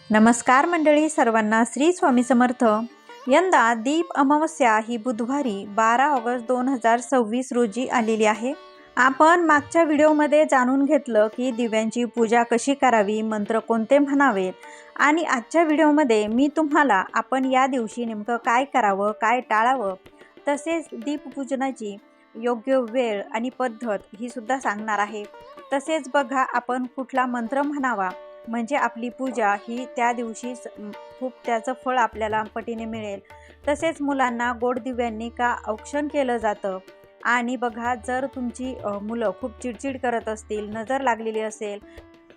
नमस्कार मंडळी, सर्वांना श्री स्वामी समर्थ। यंदा दीप अमावस्या ही बुधवारी 12 ऑगस्ट 2026 रोजी आलेली आहे। आपण मागच्या व्हिडिओमध्ये जाणून घेतलं की दिव्यांची पूजा कशी करावी, मंत्र कोणते म्हणावेत, आणि आजच्या व्हिडिओमध्ये मी तुम्हाला आपण या दिवशी नेमकं काय करावं, काय टाळावं, तसेच दीपपूजनाची योग्य वेळ आणि पद्धत ही सुद्धा सांगणार आहे। तसेच बघा, आपण कुठला मंत्र म्हणावा म्हणजे आपली पूजा ही त्या दिवशी खूप त्याचं फळ आपल्याला पटीने मिळेल। तसेच मुलांना गोड दिव्यांनी का औक्षण केलं जातं, आणि बघा, जर तुमची मुलं खूप चिडचिड करत असतील, नजर लागलेली असेल,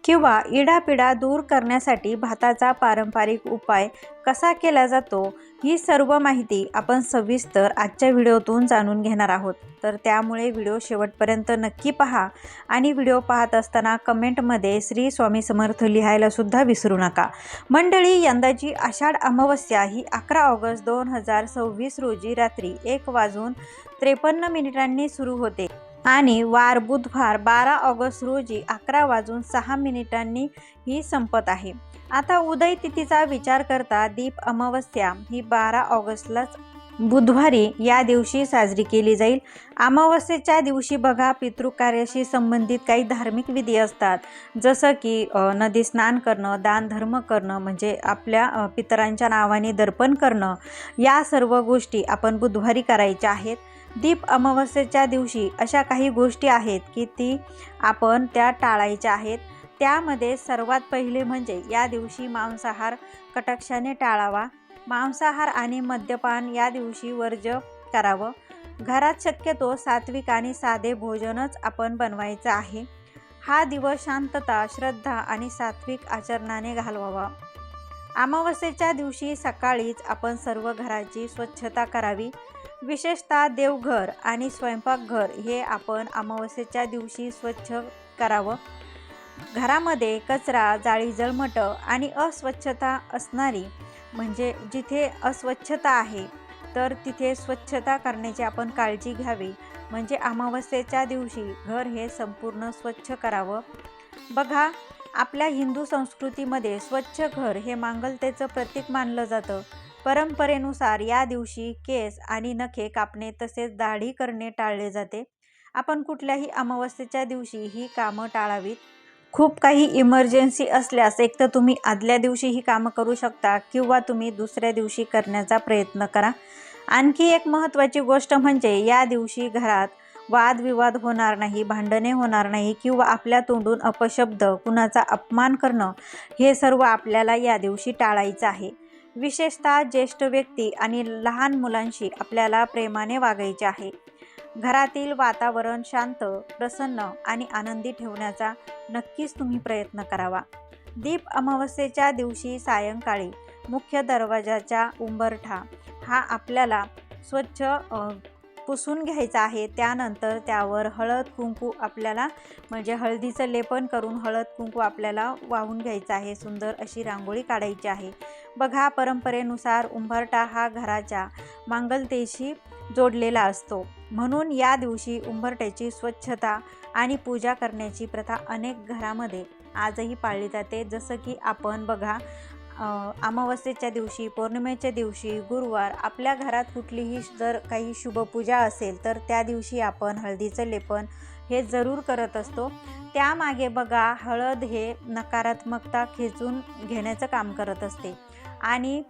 किंवा इडापिडा दूर करण्यासाठी भाताचा पारंपरिक उपाय कसा केला जातो, ही सर्व माहिती आपण सविस्तर आजच्या व्हिडिओतून जाणून घेणार आहोत। तर त्यामुळे व्हिडिओ शेवटपर्यंत नक्की पहा, आणि व्हिडिओ पाहत असताना कमेंटमध्ये श्री स्वामी समर्थ लिहायला सुद्धा विसरू नका। मंडळी, यंदाची आषाढ अमावस्या ही 11 ऑगस्ट 2026 रोजी रात्री 1:53 सुरू होते आणि वार बुधवार 12 ऑगस्ट रोजी 11:06 ही संपत आहे। आता उदय तिथीचा विचार करता दीप अमावस्या ही 12 ऑगस्टलाच बुधवारी या दिवशी साजरी केली जाईल। अमावस्येच्या दिवशी बघा, पितृकार्याशी संबंधित काही धार्मिक विधी असतात, जसं की नदी स्नान करणं, दान धर्म करणं, म्हणजे आपल्या पितरांच्या नावाने दर्पण करणं, या सर्व गोष्टी आपण बुधवारी करायच्या आहेत। दीप अमावस्येच्या दिवशी अशा काही गोष्टी आहेत की ती आपण त्या टाळायच्या आहेत। त्यामध्ये सर्वात पहिले म्हणजे या दिवशी मांसाहार कटाक्षाने टाळावा। मांसाहार आणि मद्यपान या दिवशी वर्ज्य करावं। घरात शक्यतो सात्विक आणि साधे भोजनच आपण बनवायचं आहे। हा दिवस शांतता, श्रद्धा आणि सात्विक आचरणाने घालवावा। अमावस्येच्या दिवशी सकाळीच आपण सर्व घराची स्वच्छता करावी। विशेषतः देवघर आणि स्वयंपाकघर हे आपण अमावस्येच्या दिवशी स्वच्छ करावं। घरामध्ये कचरा, जाळी जळमट आणि अस्वच्छता असणारी, म्हणजे जिथे अस्वच्छता आहे तर तिथे स्वच्छता करण्याची आपण काळजी घ्यावी। म्हणजे अमावस्येच्या दिवशी घर हे संपूर्ण स्वच्छ करावं। बघा, आपल्या हिंदू संस्कृतीमध्ये स्वच्छ घर हे मांगल्यतेचं प्रतीक मानलं जातं। परंपरेनुसार या दिवशी केस आणि नखे कापणे तसेच दाढी करणे टाळले जाते। आपण कुठल्याही अमावस्येच्या दिवशी ही कामं टाळावीत। खूप काही इमर्जन्सी असल्यास एक तर तुम्ही आदल्या दिवशी ही कामं करू शकता, किंवा तुम्ही दुसऱ्या दिवशी करण्याचा प्रयत्न करा। आणखी एक महत्त्वाची गोष्ट म्हणजे या दिवशी घरात वादविवाद होणार नाही, भांडणे होणार नाही, किंवा आपल्या तोंडून अपशब्द, कुणाचा अपमान करणं, हे सर्व आपल्याला या दिवशी टाळायचं आहे। विशेषतः ज्येष्ठ व्यक्ती आणि लहान मुलांशी आपल्याला प्रेमाने वागायचे आहे। घरातील वातावरण शांत, प्रसन्न आणि आनंदी ठेवण्याचा नक्कीच तुम्ही प्रयत्न करावा। दीप अमावस्येच्या दिवशी सायंकाळी मुख्य दरवाजाचा उंबरठा हा आपल्याला स्वच्छ पुसून घ्यायचा आहे। त्यानंतर त्यावर हळद कुंकू आपल्याला, म्हणजे हळदीचं लेपन करून हळद कुंकू आपल्याला वाहून घ्यायचं आहे। सुंदर अशी रांगोळी काढायची आहे। बघा, परंपरेनुसार उंबरठा हा घराच्या मांगल्यतेशी जोडलेला असतो, म्हणून या दिवशी उंबरठ्याची स्वच्छता आणि पूजा करण्याची प्रथा अनेक घरामध्ये आजही पाळली जाते। जसं की आपण बघा, अमावस्येच्या दिवशी, पौर्णिमेच्या दिवशी, गुरुवार आपल्या घरात कुठलीही जर काही शुभपूजा असेल तर त्या दिवशी आपण हळदीचं लेपन हे जरूर करत असतो। त्यामागे बघा, हळद हे नकारात्मकता खेचून घेण्याचं काम करत असते, आणि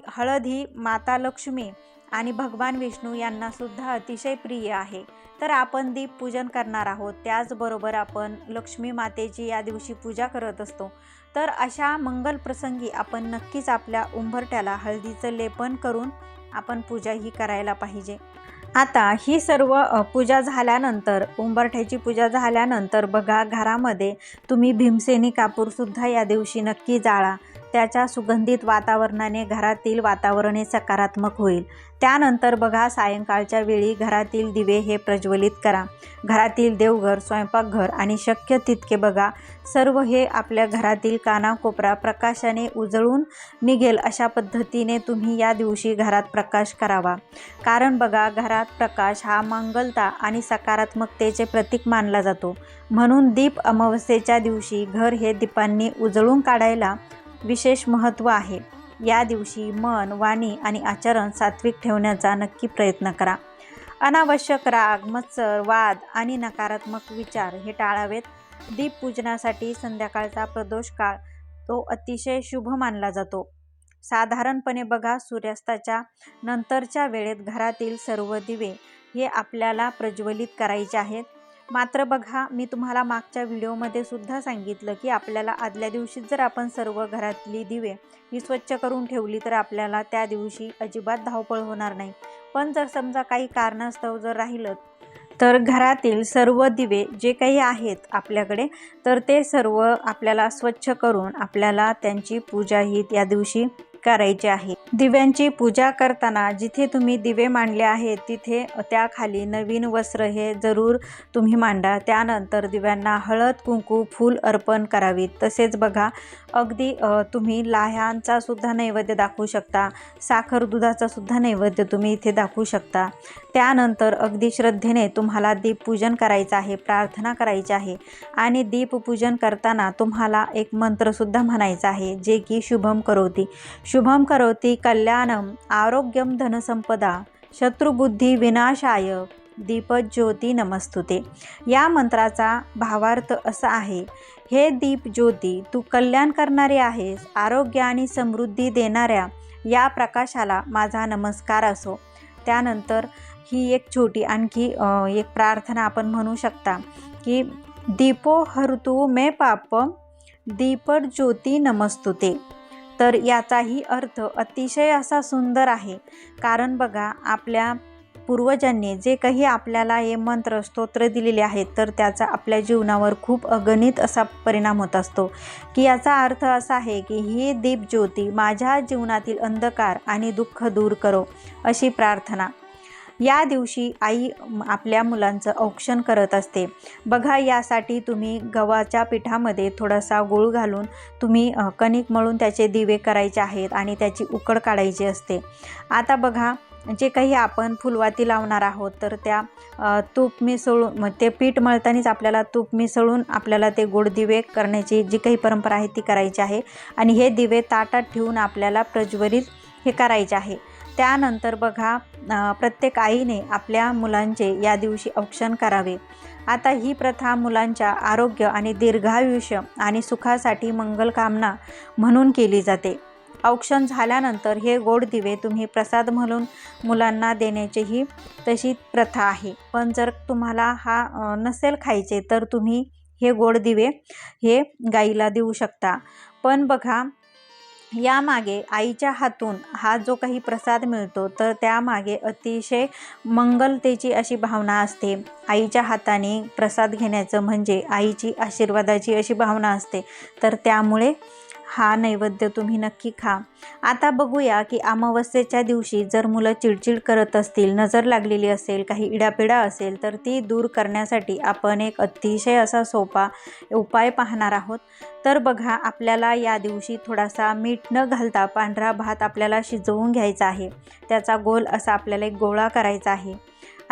हळद ही माता लक्ष्मी आणि भगवान विष्णू यांना सुद्धा अतिशय प्रिय आहे। तर आपण दीप पूजन करणार आहोत, त्याचबरोबर आपण लक्ष्मी मातेची या दिवशी पूजा करत असतो। तर अशा मंगल प्रसंगी आपण नक्कीच आपल्या उंबरठ्याला हळदीचं लेपन करून आपण पूजा ही करायला पाहिजे। आता ही सर्व पूजा झाल्यानंतर, उंबरठ्याची पूजा झाल्यानंतर बघा, घरामध्ये तुम्ही भीमसेनी कापूर सुद्धा या दिवशी नक्की जाळा। त्याच्या सुगंधित वातावरणाने घरातील वातावरण हे सकारात्मक होईल। त्यानंतर बघा, सायंकाळच्या वेळी घरातील दिवे हे प्रज्वलित करा। घरातील देवघर, स्वयंपाकघर आणि शक्य तितके बघा सर्व हे आपल्या घरातील कानाकोपरा प्रकाशाने उजळून निघेल अशा पद्धतीने तुम्ही या दिवशी घरात प्रकाश करावा। कारण बघा, घरात प्रकाश हा मंगलता आणि सकारात्मकतेचे प्रतीक मानला जातो। म्हणून दीप अमावस्येच्या दिवशी घर हे दीपांनी उजळून काढायला विशेष महत्त्व आहे. या दिवशी मन, वाणी आणि आचरण सात्विक ठेवण्याचा नक्की प्रयत्न करा. अनावश्यक राग, मत्सर, वाद आणि नकारात्मक विचार हे टाळावेत. दीपपूजनासाठी संध्याकाळचा प्रदोष काळ तो अतिशय शुभ मानला जातो. साधारणपणे बघा, सूर्यास्ताच्या नंतरच्या वेळेत घरातील सर्व दिवे हे आपल्याला प्रज्वलित करायचे आहेत. मात्र बघा, मी तुम्हाला मागच्या व्हिडिओमध्ये सुद्धा सांगितलं की आपल्याला आदल्या दिवशी जर आपण सर्व घरातली दिवे ही स्वच्छ करून ठेवली तर आपल्याला त्या दिवशी अजिबात धावपळ होणार नाही. पण जर समजा काही कारणास्तव जर राहिलं तर घरातील सर्व दिवे जे काही आहेत आपल्याकडे, तर ते सर्व आपल्याला स्वच्छ करून आपल्याला त्यांची पूजा ही या दिवशी करायची आहे. दिव्यांची पूजा करताना जिथे तुम्ही दिवे मांडले आहेत तिथे त्याखाली नवीन वस्त्र हे जरूर तुम्ही मांडा. त्यानंतर दिव्यांना हळद, कुंकू, फूल अर्पण करावीत. तसेच बघा, अगदी तुम्ही लाह्यांचा सुद्धा नैवेद्य दाखवू शकता, साखर दुधाचा सुद्धा नैवेद्य तुम्ही इथे दाखवू शकता. त्यानंतर अगदी श्रद्धेने तुम्हाला दीपपूजन करायचं आहे, प्रार्थना करायची आहे. आणि दीपपूजन करताना तुम्हाला एक मंत्रसुद्धा म्हणायचा आहे, जे की शुभम करोती. शुभम करोती कल्याणम आरोग्यम धनसंपदा शत्रुबुद्धी विनाशाय दीपज्योती नमस्तुते. या मंत्राचा भावार्थ असा आहे, हे दीप ज्योती, तू कल्याण करणारे आहेस, आरोग्य आणि समृद्धी देणाऱ्या या प्रकाशाला माझा नमस्कार असो. त्यानंतर ही एक छोटी आणखी एक प्रार्थना आपण म्हणू शकता की दीपो हरतु मे पापम दीपज्योती नमस्तुते. तर याचाही अर्थ अतिशय असा सुंदर आहे. कारण बघा, आपल्या पूर्वजांनी जे काही आपल्याला हे मंत्र स्तोत्र दिलेले आहेत तर त्याचा आपल्या जीवनावर खूप अगणित असा परिणाम होत असतो. की याचा अर्थ असा आहे की ही दीपज्योती माझ्या जीवनातील अंधकार आणि दुःख दूर करो, अशी प्रार्थना. या दिवशी आई आपल्या मुलांचं औक्षण करत असते. बघा, यासाठी तुम्ही गव्हाच्या पिठामध्ये थोडासा गूळ घालून तुम्ही कणिक मळून त्याचे दिवे करायचे आहेत आणि त्याची उकड काढायची असते. आता बघा, जे काही आपण फुलवाती लावणार आहोत तर त्या तूप मिसळून, ते पीठ मळतानाच आपल्याला तूप मिसळून आपल्याला ते गोड दिवे करण्याची जी काही परंपरा आहे ती करायची आहे. आणि हे दिवे ताटात ठेवून आपल्याला प्रज्वलित हे करायचे आहे. त्यानंतर बघा, प्रत्येक आईने आपल्या मुलांचे या दिवशी औक्षण करावे. आता ही प्रथा मुलांच्या आरोग्य आणि दीर्घायुष्य आणि सुखासाठी मंगलकामना म्हणून केली जाते. औक्षण झाल्यानंतर हे गोड दिवे तुम्ही प्रसाद म्हणून मुलांना देण्याचीही तशी प्रथा आहे. पण जर तुम्हाला हा नसेल खायचे तर तुम्ही हे गोड दिवे हे गाईला देऊ शकता. पण बघा, यामागे आईच्या हातून हा जो काही प्रसाद मिळतो तर त्यामागे अतिशय मंगलतेची अशी भावना असते. आईच्या हाताने प्रसाद घेण्याचं म्हणजे आईची आशीर्वादाची अशी भावना असते. तर त्यामुळे हा नैवेद्य तुम्ही नक्की खा. आता बघूया की अमावस्येच्या दिवशी जर मुलं चिडचिड करत असतील, नजर लागलेली असेल, काही इडापिडा असेल तर ती दूर करण्यासाठी आपण एक अतिशय असा सोपा उपाय पाहणार आहोत. तर बघा, आपल्याला या दिवशी थोडासा मीठ न घालता पांढरा भात आपल्याला शिजवून घ्यायचा आहे. त्याचा गोल असा आपल्याला एक गोळा करायचा आहे.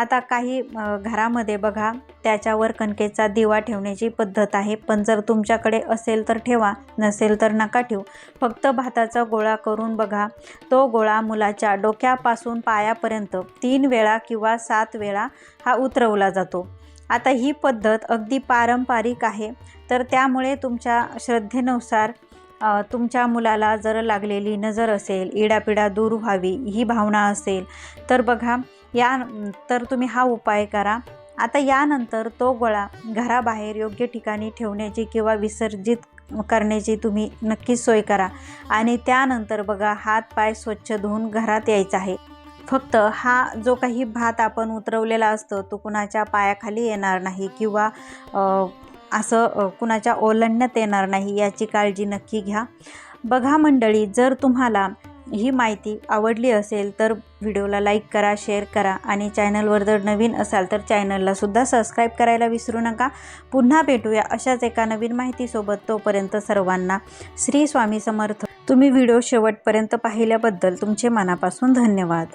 आता काही घरामध्ये बघा, त्याच्यावर कणकेचा दिवा ठेवण्याची पद्धत आहे. पण जर तुमच्याकडे असेल तर ठेवा, नसेल तर नका ठेवू. फक्त भाताचा गोळा करून बघा, तो गोळा मुलाच्या डोक्यापासून पायापर्यंत 3 वेळा किंवा 7 वेळा हा उतरवला जातो. आता ही पद्धत अगदी पारंपरिक आहे. तर त्यामुळे तुमच्या श्रद्धेनुसार तुमच्या मुलाला जर लागलेली नजर असेल, इडापिडा दूर व्हावी ही भावना असेल तर बघा, तर तुम्ही हा उपाय करा. आता यानंतर तो गोळा घराबाहेर योग्य ठिकाणी ठेवण्याची किंवा विसर्जित करण्याची तुम्ही नक्कीच सोय करा. आणि त्यानंतर बघा, हात पाय स्वच्छ धुवून घरात यायचं आहे. फक्त हा जो काही भात आपण उतरवलेला असतो तो कुणाच्या पायाखाली येणार नाही किंवा असं कुणाच्या ओलांडण्यात येणार नाही, याची काळजी नक्की घ्या. बघा मंडळी, जर तुम्हाला ही माहिती आवडली असेल तर व्हिडिओला लाईक करा, शेअर करा आणि चॅनलवर जर नवीन असाल तर चॅनलला सुद्धा सबस्क्राईब करायला विसरू नका. पुन्हा भेटूया अशाच एका नवीन माहितीसोबत. तोपर्यंत सर्वांना श्री स्वामी समर्थ. तुम्ही व्हिडिओ शेवटपर्यंत पाहिल्याबद्दल तुमचे मनापासून धन्यवाद.